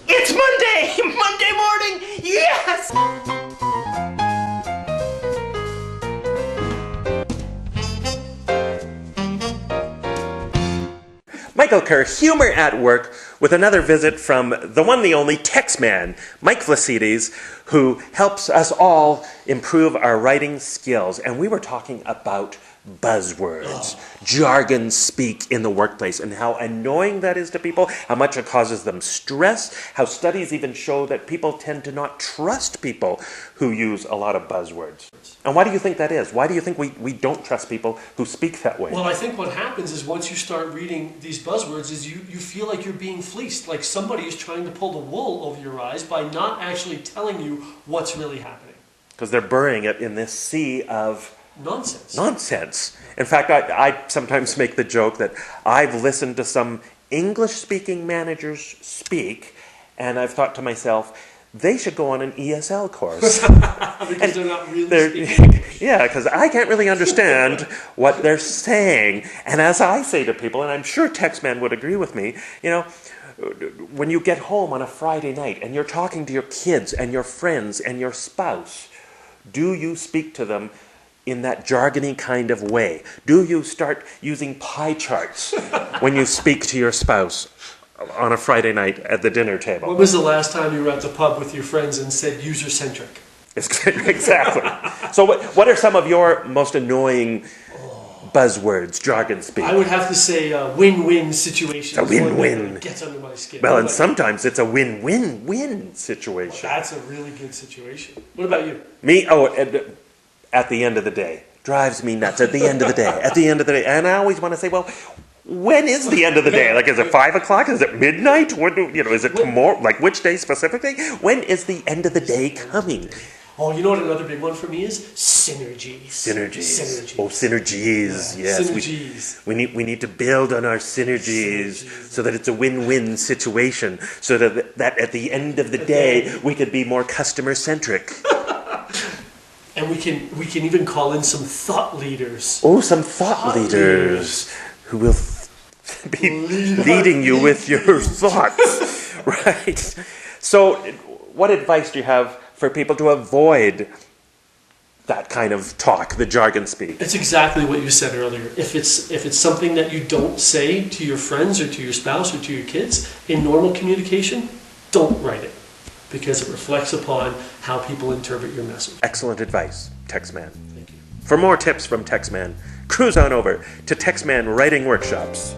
It's Monday! Monday morning! Yes! Michael Kerr of Humor at work with another visit from the one, the only Textman, Mike Vlessides, who helps us all improve our writing skills. And we were talking about buzzwords, jargon speak in the workplace, and how annoying that is to people, how much it causes them stress, how studies even show that people tend to not trust people who use a lot of buzzwords. And why do you think that is? Why do you think we don't trust people who speak that way? Well, I think what happens is once you start reading these buzzwords is you feel like you're being fleeced, like somebody is trying to pull the wool over your eyes by not actually telling you what's really happening. Because they're burying it in this sea of nonsense. In fact, I sometimes make the joke that I've listened to some English-speaking managers speak, and I've thought to myself, they should go on an ESL course. Because they're not really speaking. Yeah, because I can't really understand what they're saying. And as I say to people, and I'm sure Textman would agree with me, you know, when you get home on a Friday night and you're talking to your kids and your friends and your spouse, do you speak to them in that jargony kind of way? Do you start using pie charts when you speak to your spouse on a Friday night at the dinner table? When was the last time you were at the pub with your friends and said user-centric? Exactly. So what are some of your most annoying buzzwords, jargon speak? I would have to say win-win situations. A win-win. That gets under my skin. Well, and sometimes it's a win-win-win situation. Well, that's a really good situation. What about you? Me? At the end of the day. Drives me nuts. At the end of the day. At the end of the day. And I always want to say, well, when is the end of the day? Like, is it 5 o'clock? Is it midnight? What is it tomorrow? Like, which day specifically? When is the end of the day coming? Oh, you know what another big one for me is? Synergies. Synergies. Oh, synergies. Yeah. Yes. Synergies. We need to build on our synergies so that it's a win-win situation. So that at the end of the day, we could be more customer-centric. And we can even call in some thought leaders. Oh, some thought leaders who will be leading you with your thoughts. Right. So what advice do you have for people to avoid that kind of talk, the jargon speak? It's exactly what you said earlier. If it's something that you don't say to your friends or to your spouse or to your kids in normal communication, don't write it, because it reflects upon how people interpret your message. Excellent advice, Textman. Thank you. For more tips from Textman, cruise on over to Textman Writing Workshops.